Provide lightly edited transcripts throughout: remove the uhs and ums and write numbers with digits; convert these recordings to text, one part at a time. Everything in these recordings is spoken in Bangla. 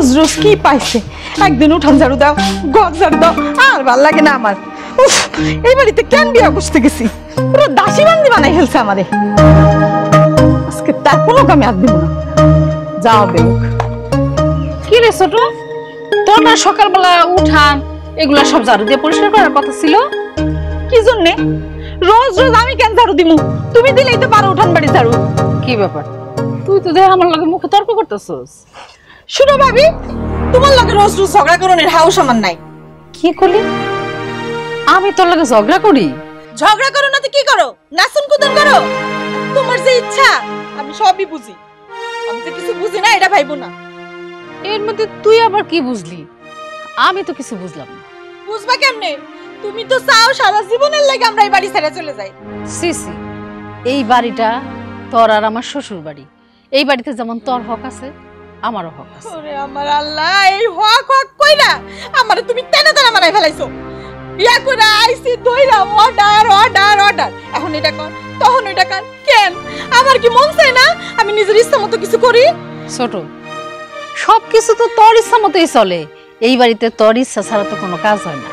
রোজ রোজ কি পাইছে? একদিন উঠান ঝাড়ু দাও, ঘর ঝাড়ু দাও, আর ভাল লাগে না আমার। উফ, এই বাড়িতে কেন বিয়া করতে গেছি? পুরো দাসী বান্দি বানাই ফেলছে আমারে। আজকে তার কোনো কামে হাত দিব না। যাও বেলুক। কি রে ছোট, তোর না সকালবেলা উঠান এগুলা সব ঝাড়ু দিয়ে পরিষ্কার করার কথা ছিল? কি জন্যে? রোজ রোজ আমি কেন ঝাড়ু দিমু? তুমি দিলেই তো পারো উঠান বাড়ি ঝাড়ু। কি ব্যাপার, তুই তো দেখ আমার লগে মুখে তর্ক করতেছস। শুনো ভাবি, তোমার লগে রোজ রোজ ঝগড়া করনের হাউস আমার নাই। কি করলি? আমি তোর লগে ঝগড়া করি? ঝগড়া করো না তো কি করো? নাচন কুদন করো। তোমার যে ইচ্ছা আমি সবই বুঝি। আমি যে কিছু বুঝি না এটা ভাইবো না। এর মধ্যে তুই আবার কি বুঝলি? আমি তো কিছু বুঝলাম না। বুঝবা কেমনে? তুমি তো চাও সারা জীবনের লাগে আমরা এই বাড়ি ছেড়ে চলে যাই। সিসি, এই বাড়িটা তোর আর আমার শ্বশুর বাড়ি। এই বাড়িতে যেমন তোর হক আছে, আমারও হক আছে। ওরে আমার আল্লাহ, এই হক হক কইরা আমারে তুমি তেনা তেনা বানাই ফেলাইছো। ইয়া করে আইছি দইরা অর্ডার অর্ডার অর্ডার। এখন এটা কর, তখন এটা কর। কেন? আমার কি মন চায় না আমি নিজের ইচ্ছা মতো কিছু করি? ছোট, সবকিছু তো তোর ইচ্ছা মতোই চলে। এই বাড়িতে তোর ইচ্ছা ছাড়া তো কোনো কাজ হয় না।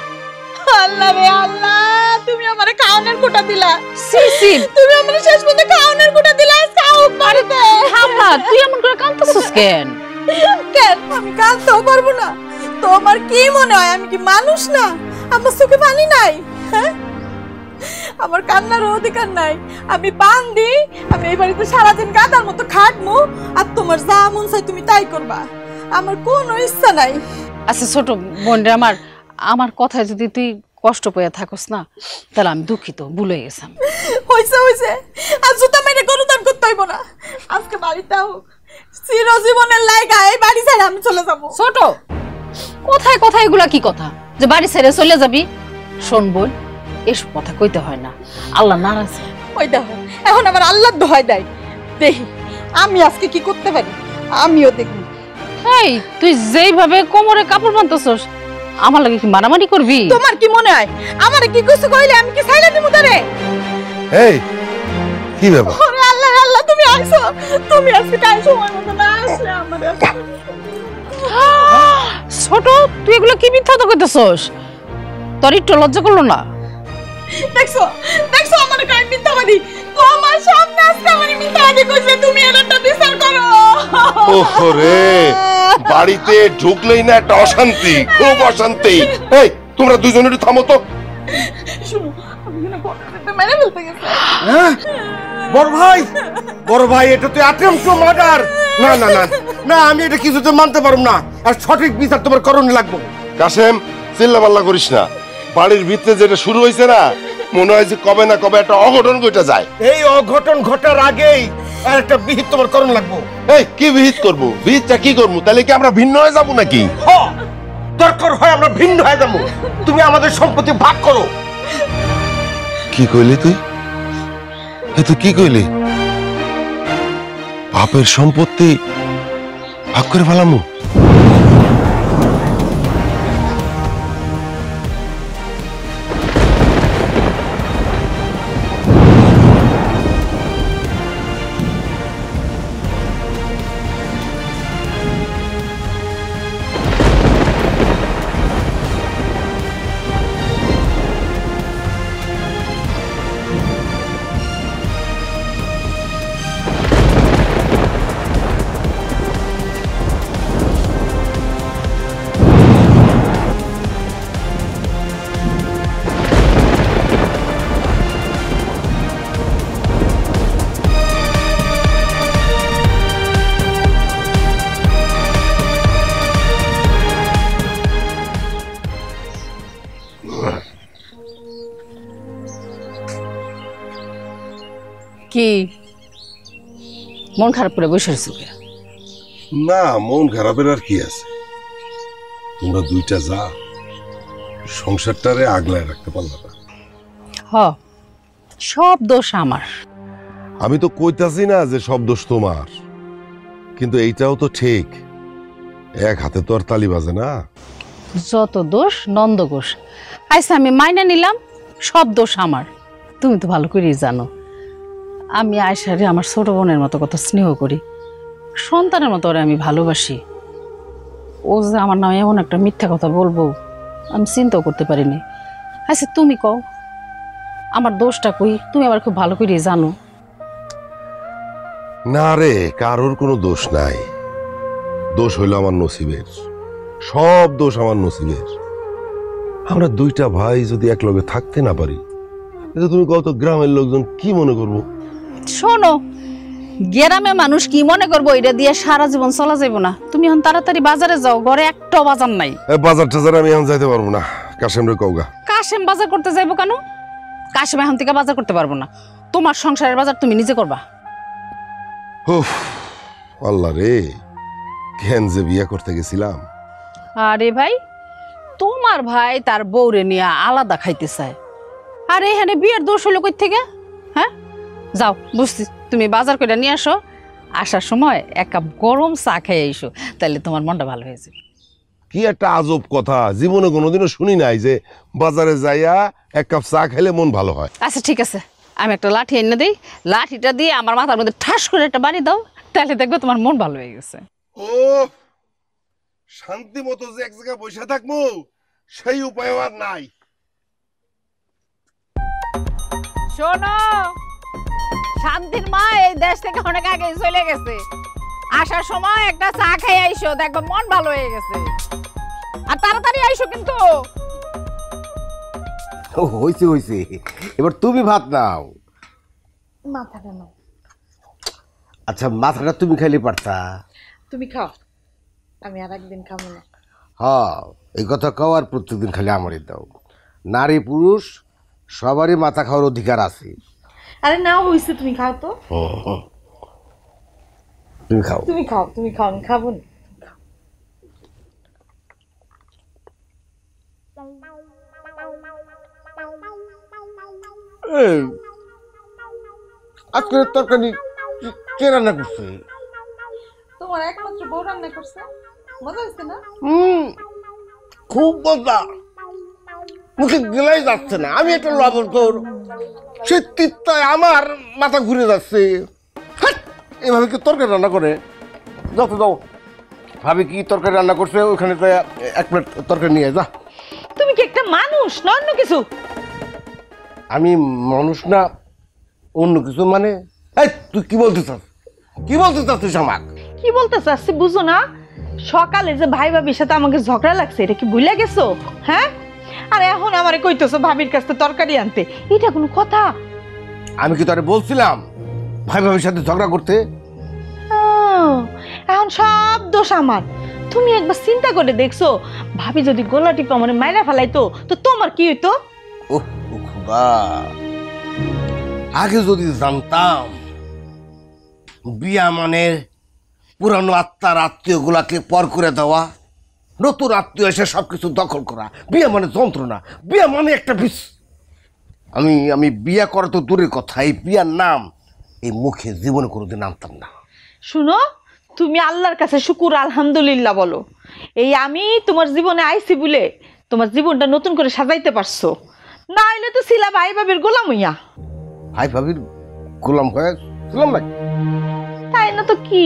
আল্লাহ রে আল্লাহ, তুমি আমারে খাওয়ানোর কোটা দিলা। সিসি, তুমি আমারে শেষ পর্যন্ত খাওয়ানোর কোটা দিলা। খাও বাড়িতে। থামা, তুই এমন করে কাঁদতেছিস কেন? কেন আমি কাঁদতেও পারবো না? তোমার কি মনে হয় আমি কি মানুষ না? আমার চোখে পানি নাই? হ্যাঁ, আমার কান্নার অধিকার নাই? আমি বান্দি, আমি এই বাড়িতে সারাদিন গাদার মতো খাটমু, আর তোমার যা মন চাই তুমি তাই করবা। আমার কোনো ইচ্ছা নাই। আচ্ছা ছোট বোন রে, আমার কথায় যদি তুই কষ্ট পেয়ে থাকস না, তাহলে আমি দুঃখিত, ভুলে গেছিলাম। হইছে হইছে, আর জুতা মেরে গরু দান করতে হইব না। আজকে বাড়িতে হোক, চিরজীবনের লাইগা এই বাড়ি ছেড়ে আমি চলে যাব। ছোট, কোথায় কোথায় এগুলা কি কথা যে বাড়ি ছেড়ে চলে যাবি? শোন বোন, এসব কথা কইতে হয় না, আল্লাহ নারাজ। ওই দেখো, এখন আবার আল্লাহর দোহাই দেয়। দেখি আমি আজকে কি করতে পারি, আমিও দেখি। এই তুই যেইভাবে কোমরে কাপড় বাঁধতেছস, আমার লাগে কি মারামারি করবি? তোমার কি মনে হয় আমারে কি কিছু কইলে আমি কি ছাইড়া দিমু তোরে? এই কি ব্যাপার? ওরে আল্লাহ আল্লাহ, তুমি আইছো, তুমি আজকে টাইম সময় মতো না আসলে আমারে। ছোট, তুই এগুলো কি মিথ্যা তো কইতেছস? তোর একটু লজ্জা করলো না? দেখছো দেখছো আমারে কাই মিথ্যাবাদী। তোমার সামনে আজকে আমারে মিথ্যাবাদী কইছে। তুমি এরটা বিচার করো। ওরে, বাড়িতে ঢুকলেই না একটা অশান্তি, খুব অশান্তি। এই তোমরা দুজন একটু থামো তো। শুনো, আমি না বড়টা মেরে ফেলতে গেছে। হ্যাঁ বড় ভাই এটা তো অ্যাটেম্পট টু মার্ডার। না না না না, আমি এটা কিছুতে মানতে পারব না, আর সঠিক বিচার তোমার করণ লাগবে। কাসেম, চিল্লাপাল্লা করিস না। বাড়ির ভিতরে যেটা শুরু হয়েছে না, মনে হয় যে কবে না কবে একটা অঘটন ঘটে যায়। এই অঘটন ঘটার আগেই আর একটা বিহিত তোমার করণ লাগবে। এই কি বিহিত করব? বিহিতটা কি করব? তাহলে কি আমরা ভিন্ন হয়ে যাব নাকি? দরকার হয় আমরা ভিন্ন হয়ে যাব। তুমি আমাদের সম্পত্তি ভাগ করো। কি কইলি তুই? তুই কি কইলি? বাপের সম্পত্তি ভাগ করে ফেলামু? কি মন খারাপ করে বসে আছিস? না, মন খারাপের আর কি আছে? তোমরা দুইটা যা সংসারটারে আগলায় রাখতে পারলা না। হ, সব দোষ আমার। আমি তো কইতাছি না যে সব দোষ তোমার, কিন্তু এইটাও তো ঠিক, এক হাতে তো আর তালি বাজে না। যত দোষ নন্দ ঘোষ। আচ্ছা, আমি মাইনা নিলাম সব দোষ আমার। তুমি তো ভালো করেই জানো আমি আয়শারে আমার ছোট বোনের মতো কত স্নেহ করি, সন্তানের মতো ওরে আমি ভালোবাসি। ও যে আমার নামে এমন একটা মিথ্যা কথা বলবো আমি চিন্তাও করতে পারিনি। আচ্ছা তুমি কও আমার দোষটা কই, তুমি আবার খুব ভালো করে জানো। না রে, কারোর কোনো দোষ নাই। দোষ হইল আমার নসিবের, সব দোষ আমার নসিবের। আমরা দুইটা ভাই যদি একলগে থাকতে না পারি, এটা তুমি কত গ্রামের লোকজন কি মনে করবো? শোনো, গ্রামে মানুষ কি মনে করবো এটা দিয়ে সারা জীবন চলা যাবো না। তুমি এখন তাড়াতাড়ি বাজারে যাও, ঘরে একটা বাজার নাই। বাজার টাজার আমি এখন যাইতে পারবো না, কাশেম রে কওগা। কাশেম বাজার করতে যাইবো কেন? কাশেম এখন থেকে বাজার করতে পারবো না, তোমার সংসারের বাজার তুমি নিজে করবা। উফ, আল্লাহ রে, কেন যে বিয়ে করতে গেছিলাম। আরে ভাই, তোমার ভাই তার বউরে নিয়ে আলাদা খাইতে চায়, আর এখানে বিয়ের দোষ হলো কই থেকে? হ্যাঁ, যাও বুঝছি, তুমি বাজার করে নিয়ে আসো, আসার সময় এক কাপ গরম চা খেয়ে এসো, তাহলে তোমার মনটা ভালো হয়ে যাবে। কি একটা আজব কথা, জীবনে কোনোদিনও শুনি নাই যে বাজারে যাইয়া এক কাপ চা খেলে মন ভালো হয়। আচ্ছা ঠিক আছে, আমি একটা লাঠি এনে দিই, লাঠিটা দিয়ে আমার মাথার মধ্যে ঠাস করে একটা বাড়ি দাও, তাহলে দেখবে তোমার মন ভালো হয়ে গেছে। ও, শান্তি মতো যে এক জায়গায় বসে থাকবো সেই উপায় আর নাই। শোনো, শান্তির মা এই দেশ থেকে অনেক আগে চলে গেছে, আসার সময় একটা চা খেয়ে আইসো, দেখবে মন ভালো হয়ে গেছে। আর তাড়াতাড়ি আইসো কিন্তু। হইছে হইছে, এবার তুমি ভাত নাও। মাথাটা নাও। আচ্ছা, মাথাটা তুমি খাইলে পারতা। তুমি খাও, আমি আর একদিন খাবো না। এই কথা কও, আর প্রত্যেকদিন খালি আমারই দাও। নারী পুরুষ সবারই মাথা খাওয়ার অধিকার আছে। আরে নাও, হইছে, তুমি খাও তো। তুমি খাও, তুমি খাও, তুমি খাও, আমি খাবো না। আজকে তরকারি কে রান্না করছে? তোমার একমাত্র বউ রান্না করছে, মজা হচ্ছে না? খুব মজা, মুখে গেলাই যাচ্ছে না। আমি একটা লবণ তোর, সে তিত্তায় আমার মাথা ঘুরে যাচ্ছে। এভাবে কি তরকারি রান্না করে? যত দাও, ভাবি কি তরকারি রান্না করছে, ওইখানে তো এক প্লেট তরকারি নিয়ে যা। তুমি কি একটা মানুষ না অন্য কিছু? আমি মানুষ না অন্য কিছু মানে? এই তুই কি বলতে চাস? কি বলতে চাচ্ছিস আমাক? কি বলতে চাচ্ছি বুঝো না? সকালে যে ভাই ভাবির সাথে আমাকে ঝগড়া লাগছে, এটা কি ভুলে গেছো? হ্যাঁ, আর এখন আমারে কইতেছো ভাবির কাছে তরকারি আনতে, এটা কোনো কথা? আমি কি তোরে বলছিলাম ভাই ভাবির সাথে ঝগড়া করতে? এখন সব দোষ আমার। তুমি একবার চিন্তা করে দেখছো, ভাবি যদি গোলা টিপা মানে মাইরা ফেলাইতো তো তোমার কি হইতো? ওহ খোদা, আগে যদি জানতাম বিয়া মানে পুরানো আত্মার আত্মীয় গুলাকে পর করে দেওয়া, নতুন আত্মীয় এসে সবকিছু দখল করা। বিয়া মানে যন্ত্রণা, বিয়া মানে একটা বিষ। আমি বিয়া করা তো দূরের কথা, এই বিয়ার নাম এই মুখে জীবনে কোনোদিন আনতাম না। শুনো, তুমি আল্লাহর কাছে শুকুর আলহামদুলিল্লাহ বলো, এই আমি তোমার জীবনে আইছি বলে তোমার জীবনটা নতুন করে সাজাইতে পারছো, না হইলে তো ছিলা ভাই ভাবির গোলাম হইয়া। ভাই ভাবির গোলাম হয়ে ছিলাম না? তাই না তো কি?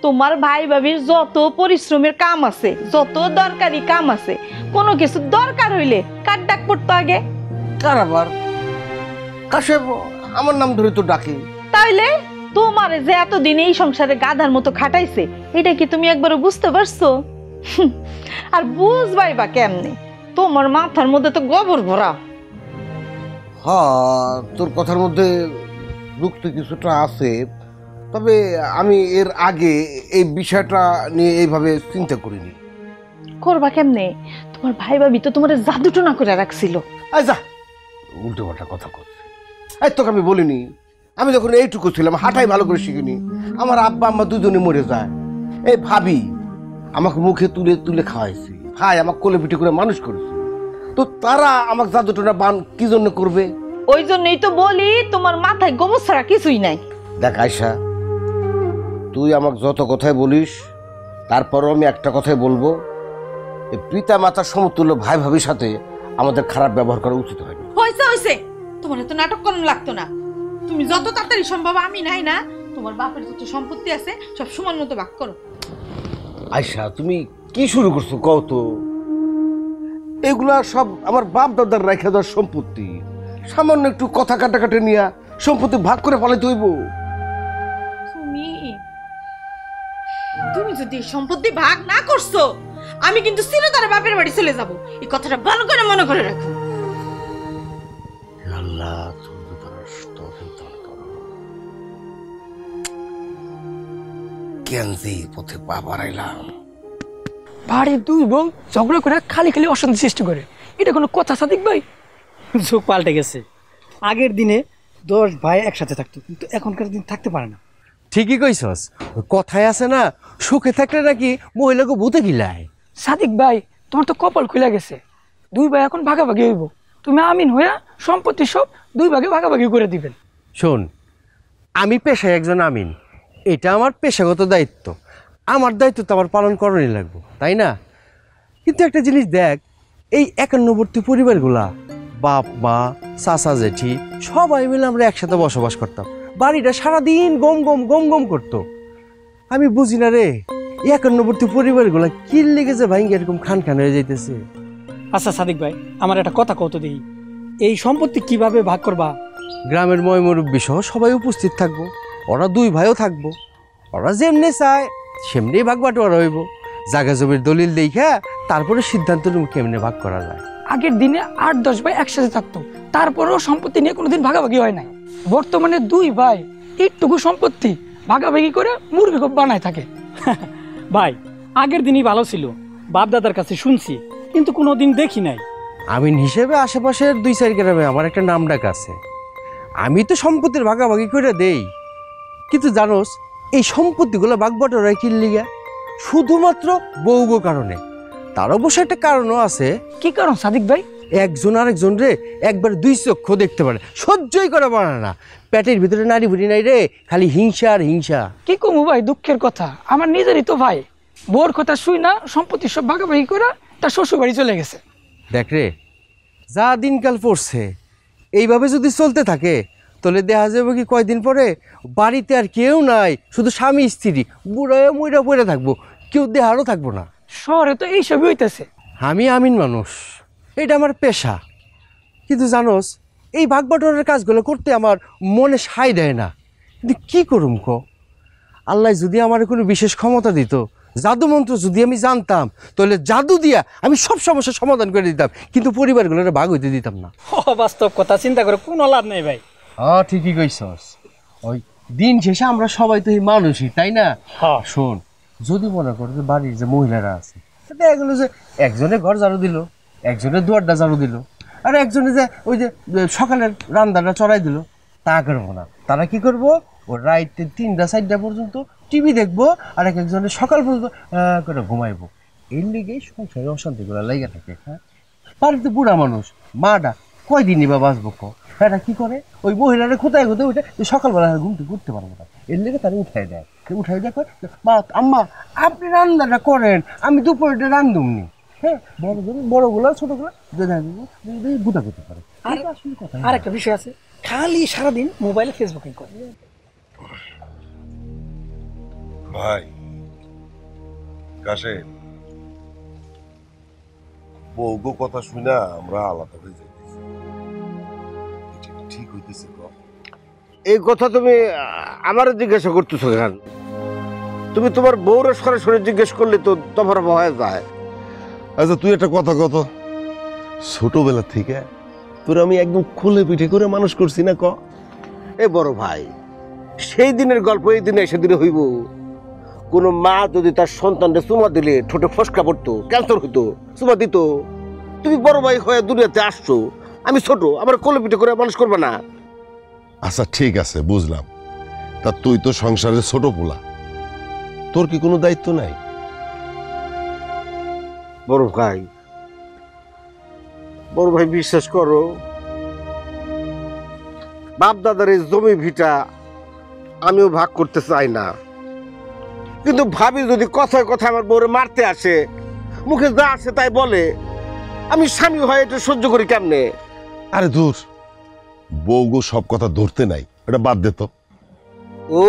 তোমার ভাই ভাবির যত পরিশ্রমের কাম আছে, যত দরকারি কাম আছে, কোনো কিছু দরকার হইলে কার ডাক পড়তো আগে? কার আবার? কাশেম আমার নাম ধরে তো ডাকে। তাইলে তোমারে যে এতদিন এই সংসারে গাধার মতো খাটাইছে, এটা কি তুমি একবারও বুঝতে পারছো? আর বুঝবাই বা কেমনে? তোমার মাথার মধ্যে তো গোবর ভরা। হ্যাঁ, তোর কথার মধ্যে যুক্তি কিছুটা আছে, তবে আমি এর আগে এই বিষয়টা নিয়ে এইভাবে চিন্তা করিনি। করবা কেমনে? তোমার ভাই ভাবি তো তোমার জাদুটনা করে রাখছিল। আচ্ছা, উল্টো পাল্টা কথা করছে। এই তোকে আমি বলিনি, আমি যখন এইটুকু ছিলাম হাঁটাই ভালো করে শিখিনি, আমার আব্বা আম্মা দুজনে মরে যায়। এই ভাবি আমাকে মুখে তুলে তুলে খাওয়াইছে, ভাই আমাকে কোলে পিঠে করে মানুষ করেছে। তো তারা আমাকে জাদুটনা বান কি জন্য করবে? ওই জন্যই তো বলি তোমার মাথায় গোবর ছাড়া কিছুই নাই। দেখ আয়শা, তুই আমাকে যত কথাই বলিস, তারপরও আমি একটা কথাই বলবো, এই পিতা মাতার সমতুল্য ভাই ভাবির সাথে আমাদের খারাপ ব্যবহার করা উচিত হয়নি। হয়েছে হয়েছে, তোমার তো নাটক করানো লাগতো না। তুমি যত তাড়াতাড়ি সম্ভব, আমি নাই না, তোমার বাপের যত সম্পত্তি আছে সব সমান মতো ভাগ করো। আয়শা, তুমি কি শুরু করছো কও তো? এগুলা সব আমার বাপ দাদার রাখা দেওয়ার সম্পত্তি। সামান্য একটু কথা কাটাকাটি নিয়ে সম্পত্তি ভাগ করে ফেলাইতে হইব। তুমি যদি সম্পত্তি ভাগ না করছো, আমি কিন্তু চিরতরে বাপের বাড়ি চলে যাব। এই কথাটা ভালো করে মনে করে রাখো। আল্লাহ, তুমি তো তৌফিক দান করো। কেনজি পথে পা বাড়াইলাম। বাড়ির দুই বউ ঝগড়া করে খালি খালি অশান্তি সৃষ্টি করে, এটা কোনো কথা সাদিক ভাই? যুগ পাল্টে গেছে। আগের দিনে 10 ভাই একসাথে থাকতো, কিন্তু এখনকার দিন থাকতে পারে না। ঠিকই কইছস, কথায় আছে না, সুখে থাকলে নাকি মহিলাকে ভূতে গিলায়। সাদিক ভাই, তোমার তো কপাল খুলে গেছে। দুই ভাই এখন ভাগাভাগি হইব। তুমি আমিন হইয়া সম্পত্তি সব দুই ভাগে ভাগাভাগি করে দিবেন। শোন, আমি পেশায় একজন আমিন, এটা আমার পেশাগত দায়িত্ব। আমার দায়িত্ব তো আমার পালন করারই লাগবে, তাই না? কিন্তু একটা জিনিস দেখ, এই 51বর্তী পরিবারগুলা, বাপ মা চাচা জেঠি সবাই মিলে আমরা একসাথে বসবাস করতাম। বাড়িটা সারাদিন গম গম গম গম করতো। আমি বুঝি না রে, 51বর্তী পরিবারগুলা কি লেগে যে ভাইঙ্গে এরকম খান খান হয়ে যাইতেছে। আচ্ছা সাদিক ভাই, আমার একটা কথা কত দেই, এই সম্পত্তি কিভাবে ভাগ করবা? গ্রামের ময়মুরব্বী সহ সবাই উপস্থিত থাকবো, ওরা দুই ভাইও থাকবো। ওরা যেমনি চায় সেমনি ভাগ বাটোয়ারা হইব। জায়গা জমির দলিল দেখা তারপরে সিদ্ধান্ত নেব কেমনে ভাগ করা যায়। আগের দিনে 8-10 ভাই একসাথে থাকতো, তারপরেও সম্পত্তি নিয়ে কোনোদিন ভাগাভাগি হয় নাই। বর্তমানে দুই ভাই একটুকু সম্পত্তি ভাগাভাগি করে মুরগি খুব বানায় থাকে। ভাই, আগের দিনই ভালো ছিল, বাপ দাদার কাছে শুনছি, কিন্তু কোনোদিন দেখি নাই। আমিন হিসেবে আশেপাশের 2-4 গ্রামে আমার একটা নাম ডাক আছে। আমি তো সম্পত্তির ভাগাভাগি করে দেই, কিন্তু জানোস এই সম্পত্তিগুলো ভাগ বাটোয়ারা কি লিগা? শুধুমাত্র বউগো কারণে। তার অবশ্য একটা কারণও আছে। কি কারণ সাদিক ভাই? একজন আরেকজন রে একবার 2 চক্ষু দেখতে পারে, সহ্যই করা পারে না। পেটের ভিতরে নারী বুড়ি নাই রে, খালি হিংসা আর হিংসা। কি কমু ভাই, দুঃখের কথা, আমার নিজেরই তো ভাই বোর কথা শুই না সম্পত্তি সব ভাগাভাগি করে তার শ্বশুর বাড়ি চলে গেছে। দেখ রে, যা দিনকাল পড়ছে এইভাবে যদি চলতে থাকে তাহলে দেখা যাবে কি কয়দিন পরে বাড়িতে আর কেউ নাই, শুধু স্বামী স্ত্রী বুড়ায় মুড়া পড়ে থাকবো, কেউ দেহারও থাকবো না। শহরে তো এইসবই হইতেছে। আমি আমিন মানুষ, এটা আমার পেশা। কিন্তু জানোস, এই ভাগ বাটোয়ারার কাজগুলো করতে আমার মনে সায় দেয় না। কিন্তু কী করুম ক? আল্লাহ যদি আমার কোনো বিশেষ ক্ষমতা দিত, জাদু মন্ত্র যদি আমি জানতাম, তাহলে জাদু দিয়া আমি সব সমস্যার সমাধান করে দিতাম, কিন্তু পরিবারগুলোর ভাগ হইতে দিতাম না। বাস্তব কথা চিন্তা করে কোনো লাভ নেই ভাই। হ্যাঁ, ঠিকই কইছস। ওই দিন শেষে আমরা সবাই তো এই মানুষই, তাই না? শোন, যদি মনে করো যে বাড়ির যে মহিলারা আছে, দেখা গেলো যে একজনে ঘর ঝাড়ু দিল, একজনে দুয়ারটা ঝাড়ু দিল, আর একজনে যে ওই যে সকালের রান্নাটা চড়াই দিল, তা করবো না। তারা কি করবো, ও রাইতে 3টা-4টা পর্যন্ত টিভি দেখবো, আর একজনে সকাল পর্যন্ত করে ঘুমাইবো। এর লিগেই সংসারে অশান্তিগুলো লেগে থাকে। হ্যাঁ, বাড়িতে বুড়া মানুষ, মাটা কয়দিনই বা বাঁচবো ক? এটা কি করে, ওই মহিলারা কোথায় কোথায় উঠে সকালবেলা ঘুম থেকে উঠতে পারবো না, এর লেগে তারা উঠাই দেয়। মা, আম্মা আপনি রান্নাটা করেন, আমি দুপুরে রান্ধুমনি। হ্যাঁ, বড়গুলা ছোটগুলা বুঝা করতে পারে। আর একটা বিষয় আছে, খালি সারাদিন মোবাইলে ফেসবুকিং করে। ভাই কাশেম, বউগো কথা শুনা আমরা আলাদা হয়ে যাইতেছি, ঠিক হইতেছে? এই কথা তুমি আমার জিজ্ঞাসা করতেছো কেন? তুমি তোমার বউরে সরাসরি জিজ্ঞেস করলে তো তোমার হয়ে যায়। আচ্ছা তুই একটা কথা কত, ছোটবেলা থেকে তোর আমি একদম খুলে পিঠে করে মানুষ করছি না ক? এ বড় ভাই, সেই দিনের গল্প এই দিনে সেদিনে হইব? কোন মা যদি তার সন্তানকে চুমা দিলে ঠোঁটে ফসকা পড়তো, ক্যান্সার হইতো, চুমা দিত। তুমি বড় ভাই হয়ে দুনিয়াতে আসছো, আমি ছোট, আমার কোলে পিঠে করে মানুষ করবে না? আচ্ছা ঠিক আছে, বুঝলাম। তা তুই তো সংসারের ছোট পোলা, তোর কি কোনো দায়িত্ব নাই? বড় ভাই বিশ্বাস করো, বাপ দাদার এই জমি ভিটা আমিও ভাগ করতে চাই না, কিন্তু ভাবি যদি কথায় কথায় আমার বউরে মারতে আসে, মুখে যা আসে তাই বলে, আমি স্বামী হয়ে এটা সহ্য করি কেমনে? আরে দূর, বউগো সব কথা ধরতে নাই, এটা বাদ দে তো। ও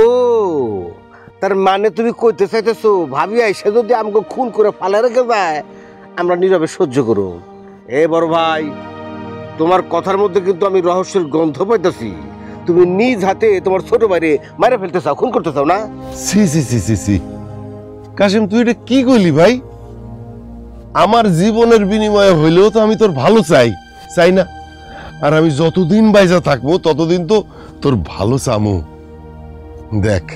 তার মানে তুমি কইতে চাইতেছো ভাবি আইসে যদি আমাকে খুন করে ফালে রেখে যায় আমরা নীরবে সহ্য করো? এ বড় ভাই, তোমার কথার মধ্যে কিন্তু আমি রহস্যের গন্ধ পাইতেছি। তুমি নিজ হাতে তোমার ছোট ভাইরে মারা ফেলতে চাও, খুন করতে চাও না? সি সি সি সি সি কাশিম, তুই এটা কি কইলি ভাই? আমার জীবনের বিনিময়ে হইলেও তো আমি তোর ভালো চাই, চাই না? আর আমি যতদিন বাইজা থাকবো ততদিন তো তোর ভালো চামু। দেখ,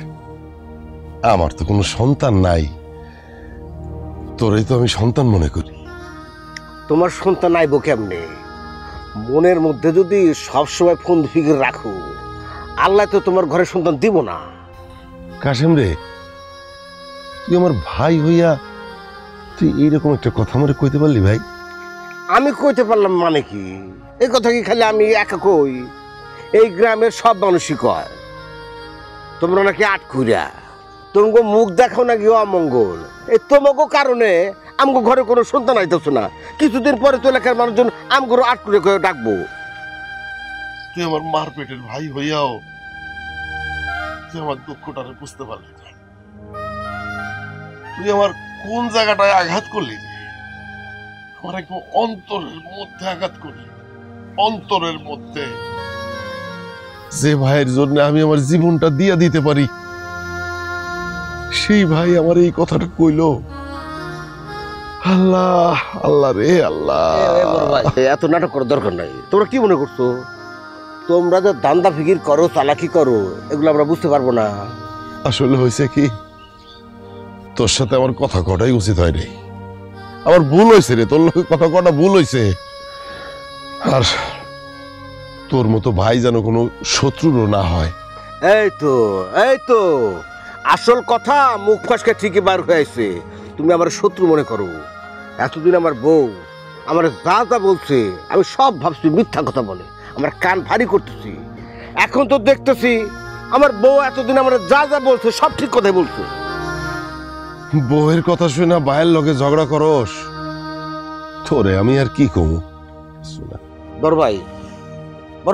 আমার তো কোনো সন্তান নাই, তোরই তো আমি সন্তান মনে করি। তোমার সন্তান আইব কেমনে? মনের মধ্যে যদি সবসময় ফোন ফিকির রাখো, আল্লাহ তো তোমার ঘরে সন্তান দিব না। কাশিম রে, তুই আমার ভাই হইয়া তুই এইরকম একটা কথা আমারে কইতে পারলি ভাই? আমি কইতে পারলাম মানে কি? এই কথা কি খালি আমি একা কই? এই গ্রামের সব মানুষই কয় তোমরা নাকি আটকুরা, তোমাকে মুখ দেখাও নাকি অমঙ্গল। এই তোমাকে কারণে আমগো ঘরে কোনো সন্তান আইতেছ না। কিছুদিন পরে তো এলাকার মানুষজন আমগো আটকুরে করে ডাকবো। তুই আমার মার পেটের ভাই হইয়াও তুই আমার দুঃখটারে বুঝতে পারলি না। তুই আমার কোন জায়গাটায় আঘাত করলি রে? আমার একদম অন্তরের মধ্যে আঘাত করলি, অন্তরের মধ্যে। যে ভাইয়ের জন্য আমি আমার জীবনটা দিয়া দিতে পারি, সেই ভাই আমার এই কথাটা কইলো। আল্লাহ আল্লাহ রে আল্লাহ। এত নাটক করার দরকার নাই। তোমরা কি মনে করছো তোমরা যে দান্দা ফিকির করো, চালাকি করো, এগুলো আমরা বুঝতে পারবো না? আসলে হয়েছে কি, তোর সাথে আমার কথা কটাই উচিত হয় রে। আমার ভুল হয়েছে রে, তোর লোকের কথা কটা ভুল হয়েছে। আর তোর মতো ভাই যেন কোনো শত্রুরও না হয়। এই তো আসল কথা মুখ ফসকে ঠিকই বার হয়েছে। তুমি আমার শত্রু মনে করো। এতদিন আমার বউ আমার যা যা বলছে আমি সব ভাবছি মিথ্যা কথা বলে, আমার কান ভারী করতেছি। এখন তো দেখতেছি আমার বউ এতদিন আমার যা যা বলছে সব ঠিক কথাই বলছে। বউয়ের কথা শুনে ভাইয়ের লগে ঝগড়া করস, তোরে আমি আর কি কমু? বড়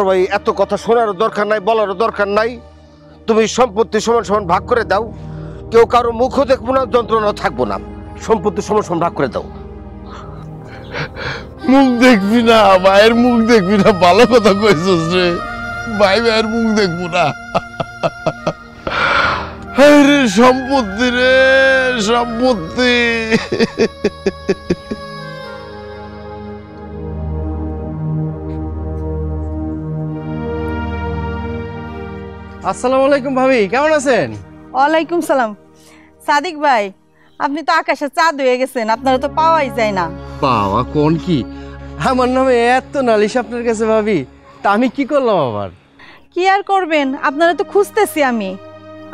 ভাই এত কথা শোনারও দরকার নাই, বলারও দরকার নাই। তুমি সম্পত্তি সমান সমান ভাগ করে দাও। কেউ কারো মুখও দেখবো না, যন্ত্রণা থাকবো না। সম্পত্তি সমান সমান ভাগ করে দাও। মুখ দেখবি না, ভাইয়ের মুখ দেখবি না, ভালো কথা কইছিস রে। ভাইয়ের মুখ দেখবো না। রে সম্পত্তি রে সম্পত্তি। আসসালামু আলাইকুম ভাবি, কেমন আছেন? ওয়ালাইকুম সালাম। সাদিক ভাই, আপনি তো আকাশে চাঁদ হয়ে গেছেন, আপনারা তো পাওয়াই যায় না। বাবা কোন কি, আমার নামে এত নালিশ আপনার কাছে ভাবি, তা আমি কি করলাম আবার? কি আর করবেন, আপনারা তো খুঁজতেছি আমি।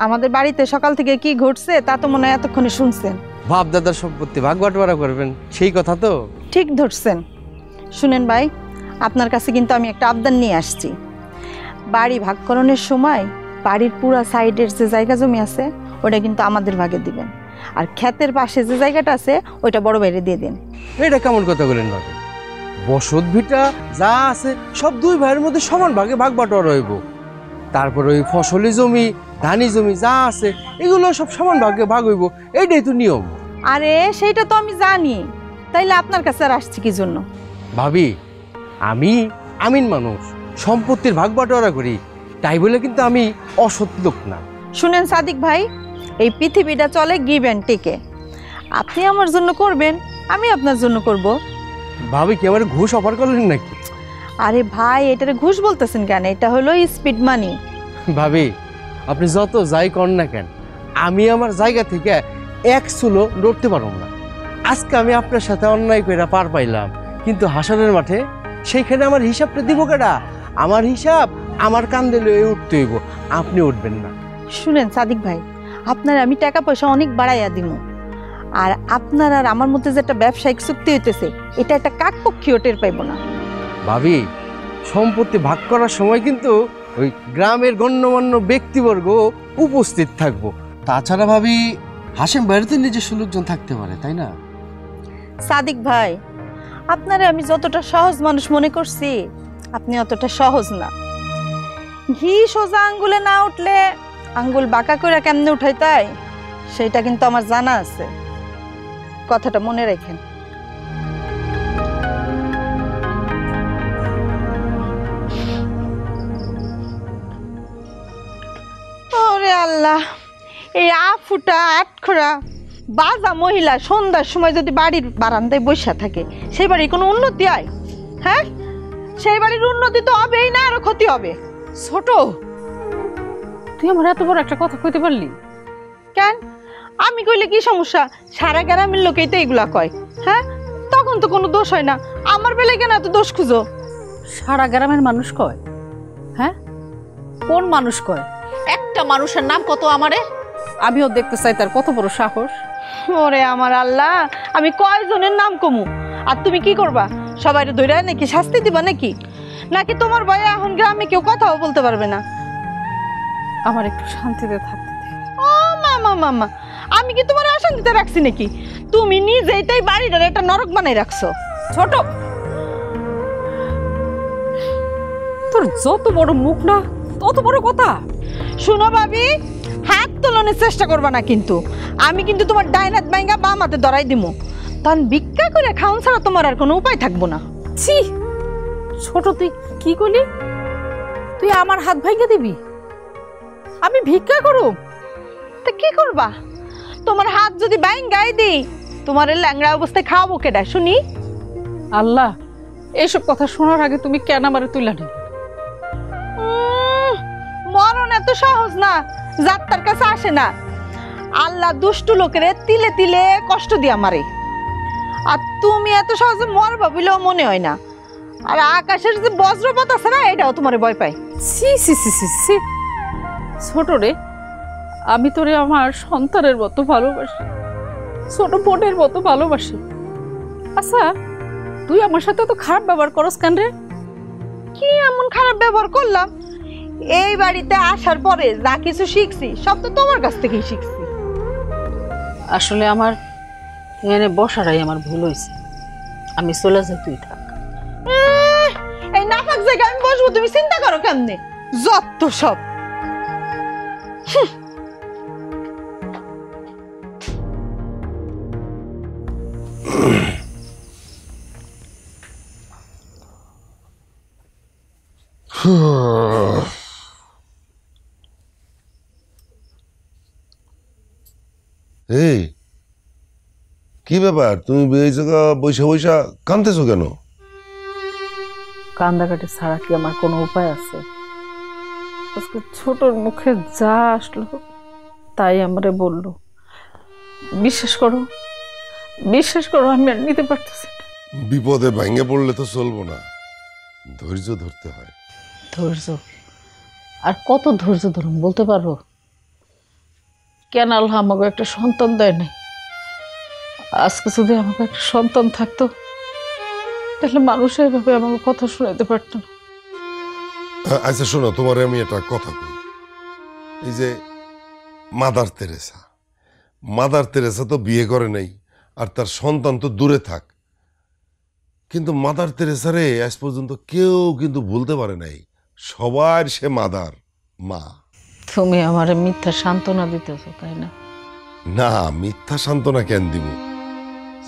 আমাদের বাড়িতে সকাল থেকে কি ঘটছে তা তো মনে হয় এতক্ষণে শুনছেন। বাপ দাদার সম্পত্তি ভাগ বাটোয়ারা করবেন, সেই কথা তো? ঠিক ধরছেন। শুনেন ভাই, আপনার কাছে কিন্তু আমি একটা আবদার নিয়ে আসছি। বাড়ি ভাগকরণের সময় বাড়ির পুরা সাইডের যে জায়গা জমি আছে ওটা কিন্তু আমাদের ভাগে দিবেন, আর ক্ষেতের পাশে যে জায়গাটা আছে ওইটা বড় বাইরে দিয়ে দিন। এটা কেমন কথা বলেন ভাবি? বসত ভিটা যা আছে সব দুই ভাইয়ের মধ্যে সমান ভাগে ভাগ বাটোয়ারা হইব। তারপর ওই ফসলি জমি, ধানি জমি যা আছে এগুলো সব সমান ভাগে ভাগ হইব, এইটাই তো নিয়ম। আরে সেইটা তো আমি জানি, তাইলে আপনার কাছে আর আসছি কি জন্য? ভাবি, আমি আমিন মানুষ, সম্পত্তির ভাগ বাটোয়ারা করি, তাই বলে কিন্তু আমি অসৎ লোক না। শুনেন সাদিক ভাই, এই পৃথিবীটা চলে গিভ অ্যান্ড টেকে। আপনি আমার জন্য করবেন, আমি আপনার জন্য করব। ভাবি কি আমার ঘুষ অফার করলেন নাকি? আরে ভাই, এটারে ঘুষ বলতেছেন কেন? এটা হলো স্পিড মানি। ভাবি আপনি যত যাই কর না কেন, আমি আমার জায়গা থেকে এক চুলো নড়তে পারব না। আজকে আমি আপনার সাথে অন্যায় করে পার পাইলাম, কিন্তু হাসনের মাঠে সেইখানে আমার হিসাবটা দিব কেডা? আমার হিসাব আমার কান্দে লয়ে উঠতে হইব, আপনি উঠবেন না। শুনেন সাদিক ভাই, আপনার আমি টাকা পয়সা অনেক বাড়াইয়া দিব, আর আপনার আর আমার মধ্যে যে একটা ব্যবসায়িক চুক্তি হইতেছে এটা একটা কাকপক্ষীও টের পাইব না। ভাবি সম্পত্তি ভাগ করার সময় কিন্তু ওই গ্রামের গণ্যমান্য ব্যক্তিবর্গ উপস্থিত থাকবো। তাছাড়া ভাবি হাসেম বাড়িতে নিজস্ব লোকজন থাকতে পারে, তাই না? সাদিক ভাই, আপনারে আমি যতটা সহজ মানুষ মনে করছি আপনি অতটা সহজ না। ঘি সোজা আঙ্গুলে না উঠলে আঙ্গুল বাঁকা করে কেমনে উঠাই তাই সেটা কিন্তু আমার জানা আছে, কথাটা মনে রাখেন। ওরে আল্লাহ, এই আফুটা আটখরা বাজা মহিলা সন্ধ্যার সময় যদি বাড়ির বারান্দায় বসে থাকে, সেই বাড়ির কোনো উন্নতি হয়? হ্যাঁ, সেই বাড়ির উন্নতি তো হবেই না, আরো ক্ষতি হবে। ছোট, তুই আমার এত বড় একটা কথা কইতে পারলি? কেন, আমি কইলে কি সমস্যা? সারা গ্রামের লোকেই তো এগুলা কয়। হ্যাঁ, তখন তো কোনো দোষ হয় না, আমার বেলায় কেন এত দোষ খুঁজো? সারা গ্রামের মানুষ কয়? হ্যাঁ, কোন মানুষ কয়? একটা মানুষের নাম কত আমারে? আমিও দেখতে চাই তার কত বড় সাহস। ওরে আমার আল্লাহ, আমি কয়জনের নাম কমু? আর তুমি কি করবা? সবাই ধরে নাকি শাস্তি দিবা নাকি? নাকি তোমার ভয়ে এখন গ্রামে কেউ কথাও বলতে পারবে না? আমার একটু শান্তিতে থাকতে দে। ও মামা মামা, আমি কি তোমার অশান্তিতে রাখছি নাকি? তুমি নিজেই তাই বাড়িটার একটা নরক বানাই রাখছো। ছোট, তোর যত বড় মুখ না তত বড় কথা। শুনো ভাবি, হাত তোলনের চেষ্টা করবা না কিন্তু। আমি কিন্তু তোমার ডাইন হাত ভাঙ্গা বাম হাতে ধরাই দিমু। তখন ভিক্ষা করে খাওন ছাড়া তোমার আর কোনো উপায় থাকবো না। ছি ছোট, তুই কি করলি? তুই আমার হাত ভাঙে দিবি? আমি ভিক্ষা করব? তা কি করবা? তোমার হাত যদি ভাঙ্গাই দিই, তোমার এই ল্যাংড়া অবস্থায় খাওয়াবো কেডা শুনি? আল্লাহ, এইসব কথা শোনার আগে তুমি কেন আমারে তুইলা নিলে? মরণ এত সহজ না, যাত্রার কাছে আসে না। আল্লাহ দুষ্টু লোকের তিলে তিলে কষ্ট দিয়া মারে। আর তুমি এত সহজে মরবা বলেও মনে হয় না। আর আকাশের যে বজ্রপাত আছে না, এটাও তোমার ভয় পায়। সি সি সি সি সি, ছোট রে, আমি তোরে আমার সন্তানের মতো ভালোবাসি, ছোট বোনের মতো ভালোবাসি। আচ্ছা, তুই আমার সাথে তো খারাপ ব্যবহার করস কেন রে? কি এমন খারাপ ব্যবহার করলাম? এই বাড়িতে আসার পরে যা কিছু শিখছি সব তো তোমার কাছ থেকেই শিখছি। আসলে আমার এখানে বসাটাই আমার ভুল হয়েছে। আমি চলে যাই, তুই থাক। এই নাপাক জায়গায় আমি বসবো, তুমি চিন্তা করো কেমনে? যত সব। এই কি ব্যাপার, তুমি এই জায়গা বৈশা বৈশা কাঁদতেছো কেন? কান্দাকাটি ছাড়া কি আমার কোনো উপায় আছে? আজকে ছোটর মুখে যা আসলো তাই আমারে বললো। বিশ্বাস করো, বিশ্বাস করো, আমি আর নিতে পারতেছি না। বিপদে ভেঙে পড়লে তো চলবো না, ধৈর্য ধরতে হয়। ধৈর্য? আর কত ধৈর্য ধরুন বলতে পারো? কেন আল্লাহ আমাকে একটা সন্তান দেয় নাই? আজকে যদি আমাকে একটা সন্তান থাকতো, তাহলে মানুষ এইভাবে আমাকে কথা শোনাতে পারতো না। আচ্ছা শোনো, তোমার আমি একটা কথা কই। এই যে মাদার তেরেসা, মাদার তেরেসা তো বিয়ে করে নাই, আর তার সন্তান তো দূরে থাক, কিন্তু মাদার তেরেসারে আজ পর্যন্ত কেউ কিন্তু ভুলতে পারে নাই। সবার সে মাদার, মা। তুমি আমার মিথ্যা সান্ত্বনা দিতেছো, তাই না? না, মিথ্যা সান্ত্বনা কেন দিব?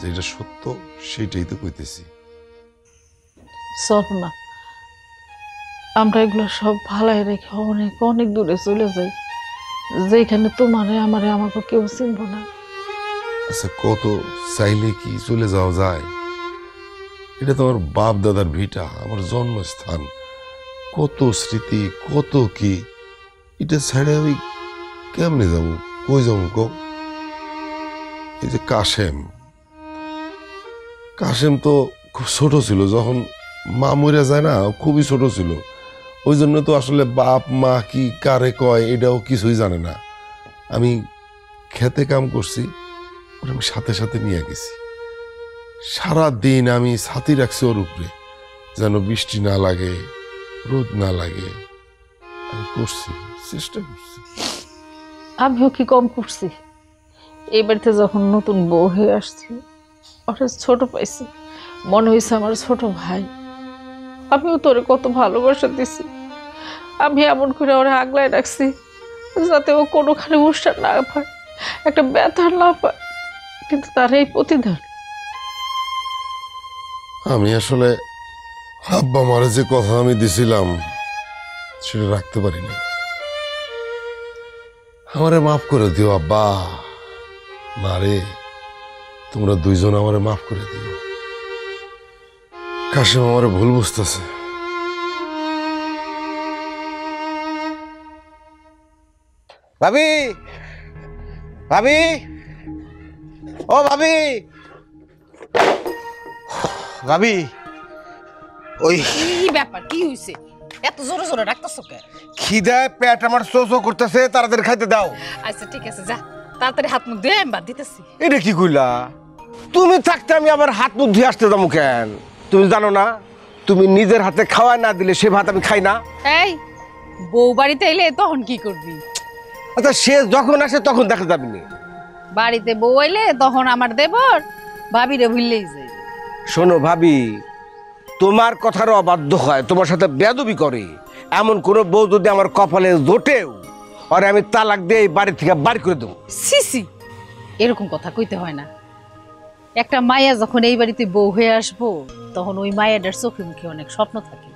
যেটা সত্য সেটাই তো কইতেছি। চলো না, আমরা এগুলো সব ভালাই রেখে অনেক অনেক দূরে চলে যাই, যেখানে তোমারে আমারে আমাকে কেউ চিনব না। আচ্ছা, কত চাইলে কি চলে যাওয়া যায়? এটা তো আমার বাপ দাদার ভিটা, আমার জন্মস্থান, কত স্মৃতি, কত কি। এটা ছেড়ে আমি কেমনে যাবো? কই যাবো কো? এই যে কাশেম, কাশেম তো খুব ছোট ছিল যখন মা মরে যায় না, খুবই ছোট ছিল। ওই জন্য তো আসলে বাপ মা কি কারে কয় এটাও কিছুই জানে না। আমি খেতে কাম করছি, ওরা আমি সাথে সাথে নিয়ে গেছি। সারা দিন আমি ছাতি রাখছি ওর উপরে, যেন বৃষ্টি না লাগে, রোদ না লাগে। আমি করছি, চেষ্টা করছি। আমিও কি কম করছি? এই বাড়িতে যখন নতুন বউ হয়ে আসছি, ওটা ছোট পাইছি, মনে হয়েছে আমার ছোট ভাই। আমিও তোরে কত ভালোবাসা দিছি, আমি এমন করে ওরা আগলায় রাখছি যাতে ও কোনোখানে উষ্ঠা না পায়, একটা ব্যথার না পায়, কিন্তু তার এই প্রতিদান। আমি আসলে আব্বা মারে যে কথা আমি দিছিলাম সেটা রাখতে পারিনি। আমারে মাফ করে দিও আব্বা। মারে, তোমরা দুইজন আমারে মাফ করে দিও। কাশিম আমারে ভুল বুঝতেছে। ভাবি, ভাবি, ও ভাবি, ভাবি, ওই কি ব্যাপার, কি হইছে? এত জোরে জোরে ডাকতেছো কে? খিদায় পেট আমার চো চো করতেছে, তাড়াতাড়ি খাইতে দাও। আচ্ছা ঠিক আছে, যা তাড়াতাড়ি হাত মুখ ধুয়ে আমি বাদ দিতেছি। এটা কি কইলা? তুমি থাকতে আমি আবার হাত মুখ ধুয়ে আসতে যাবো কেন? তুমি জানো না, তুমি নিজের হাতে খাওয়া না দিলে সে ভাত আমি খাই না। এই বউ বাড়িতে এলে তখন কি করবি? আচ্ছা, সে যখন আসে তখন দেখা যাবে না। বাড়িতে বউ এলে তখন আমার দেবর ভাবিরে ভুললেই যায়। শোনো ভাবি, তোমার কথারও অবাধ্য হয়, তোমার সাথে বেয়াদবি করে এমন কোন বউ যদি আমার কপালে জোটেও, আর আমি তালাক দিয়ে এই বাড়ি থেকে বাড়ি করে দেবো। সিসি, এরকম কথা কইতে হয় না। একটা মায়া যখন এই বাড়িতে বউ হয়ে আসবো, তখন ওই মায়াটার চোখে মুখে অনেক স্বপ্ন থাকে,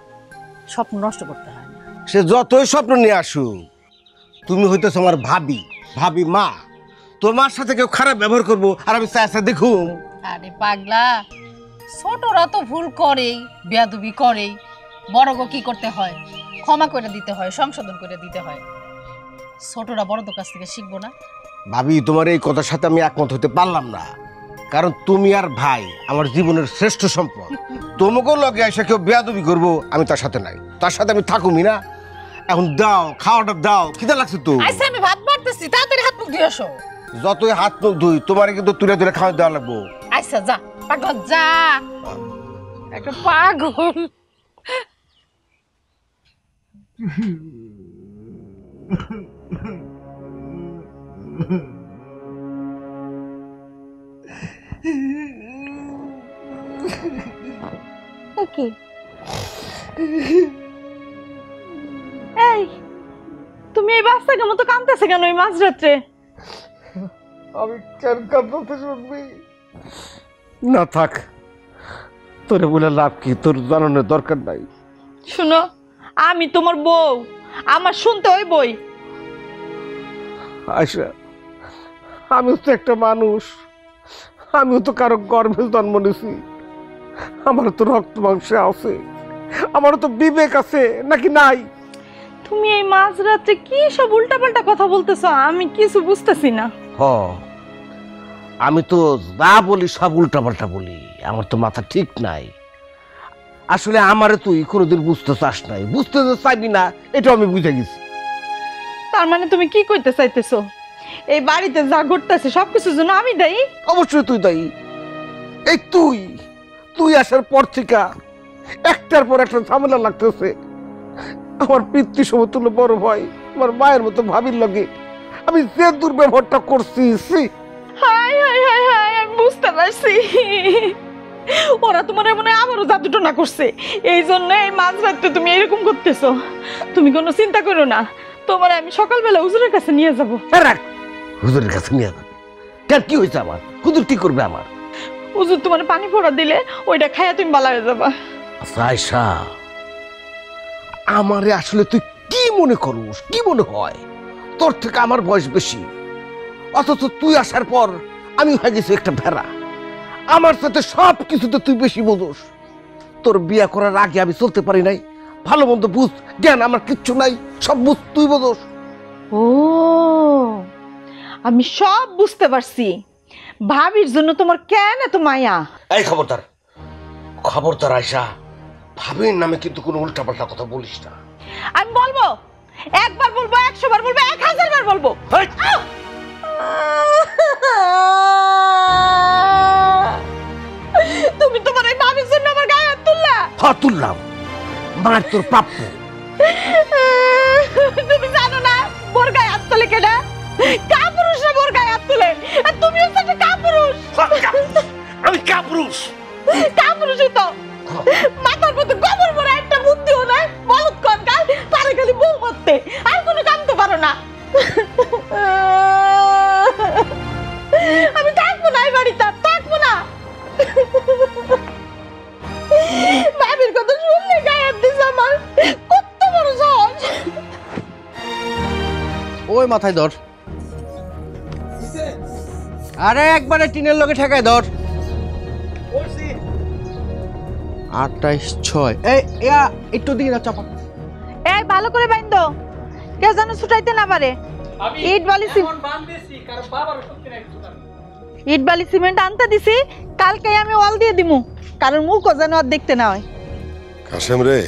স্বপ্ন নষ্ট করতে হয় না। সে যতই স্বপ্ন নিয়ে আসুক, তুমি হইতেছ আমার ভাবি, ভাবি মা। তোমার সাথে কেউ খারাপ ব্যবহার করবো আর আমি চাই দেখুন? আরে পাগলা, ছোটরা তো ভুল করেই, বেয়াদবি করেই। বড়গো কি করতে হয়? ক্ষমা করে দিতে হয়, সংশোধন করে দিতে হয়। ছোটরা বড়দের কাছ থেকে শিখবো না? ভাবি, তোমার এই কথার সাথে আমি একমত হতে পারলাম না, কারণ তুমি আর ভাই আমার জীবনের শ্রেষ্ঠ সম্পদ। তোমাকেও লগে এসে কেউ বেয়াদবি করবো, আমি তার সাথে নাই, তার সাথে আমি থাকুমি না। এখন দাও, খাওয়াটা দাও, খিদে লাগছে তো। আচ্ছা আমি ভাত বাড়তেছি, তাড়াতাড়ি হাত মুখ ধুয়ে আসো। যতই হাত মুখ ধুই, তোমার কিন্তু তুলে তুলে খাওয়া দেওয়া লাগবো। আচ্ছা যা পাগল, যা, একটা পাগল। কি এই, তুমি এই বাচ্চাকে মতো কাঁদতেছে কেন এই মাঝরাত্রে? আমি কেন কাঁদতে শুনবি? না থাক, তোরে বলে লাভ কি? তোর জানানোর দরকার নাই। শুনো, আমি তোমার বউ, আমার শুনতে ওই বই। আয়শা, আমিও তো একটা মানুষ, আমিও তো কারো গর্ভে জন্ম নিয়েছি। আমার তো রক্ত মাংসে আছে, আমারও তো বিবেক আছে নাকি নাই? তুমি এই মাঝরাত্রে কি সব উল্টাপাল্টা কথা বলতেছো? আমি কিছু বুঝতেছি না। হ, আমি তো যা বলি সব উল্টাপাল্টা বলি, আমার তো মাথা ঠিক নাই। আসলে আমারে তুই কোনোদিন বুঝতে চাস নাই, বুঝতে চাইবি না, এটা আমি বুঝে গেছি। তার মানে তুমি কি কইতে চাইতেছো? এই বাড়িতে যা ঘটতেছে সবকিছুর জন্য আমি দায়ী? অবশ্যই তুই দায়ী। এই তুই আসার পর থেকে একটার পর একটা ঝামেলা লাগতেছে। আমার পিতৃ সমতুল্য বড় ভাই, আমার মায়ের মতো ভাবির লগে আমি যে দুর্ব্যবহারটা করছি, হাই হাই হাই হাই, আমি বুঝতে পারছি। ওরা তোমার মনে হয় আমারও জাদুটনা করছে, এই জন্য এই মাঝরাতে তুমি এরকম করতেছো। তুমি কোনো চিন্তা করো না, তোমার আমি সকালবেলা হুজুরের কাছে নিয়ে যাব। রাখ, হুজুরের কাছে নিয়ে যাবে কেন? কি হয়েছে আমার? হুজুর কি করবে আমার? হুজুর তোমার পানি পড়া দিলে ওইটা খাইয়া তুমি ভালো হয়ে যাবা। আয়শা, আমারে আসলে তুই কি মনে করুস? কি মনে হয় তোর থেকে আমার বয়স বেশি, অথচ তুই আসার পর আমি হয়ে গেছি একটা ভেড়া। আমার সাথে সব কিছুতে তুই বেশি বোঝোস। তোর বিয়ে করার আগে আমি চলতে পারি নাই, ভালো মন্দ বুঝ, জ্ঞান আমার কিচ্ছু নাই, সব বুঝ তুই বোঝোস। ও, আমি সব বুঝতে পারছি। ভাবির জন্য তোমার কেন এত মায়া? এই খবরদার, খবরদার আয়শা, ভাবির নামে কিন্তু কোনো উল্টাপাল্টা কথা বলিস না। আমি বলবো, একবার বলবো, 100 বার বলবো, 1000 বার বলবো। তুমি তোমার এই ভাবির জন্য আমার গায়ে হাত তুললা? হ্যাঁ তুললাম, মার তোর প্রাপ্য। তুমি জানো না মোর গায়ে হাত তোলে কেডা? কাপুরুষরা মোর গায়ে হাত তুলে, আর তুমি হচ্ছে একটা কাপুরুষ। আমি কাপুরুষ? কাপুরুষই তো, মাথার মধ্যে গোবর ভরা একটা বুদ্ধিও নাই, বলত কনকাল, পারে খালি বউ করতে, আর কোনো কাম তো পারো না। ওই মাথায় ধর। আরে একবারে টিনের লগে ঠেকায় ধর। 28 6 এই একটু দিকে না চাপা। এই ভালো করে বাইন্ধো, কে যেন ছুটাইতে না পারে। ইট বালি ইট বালি সিমেন্ট আনতে দিছি, কালকে আমি ওয়াল দিয়ে দিমু, কারণ মুখও যেন আর দেখতে না হয়। কাশেম রে,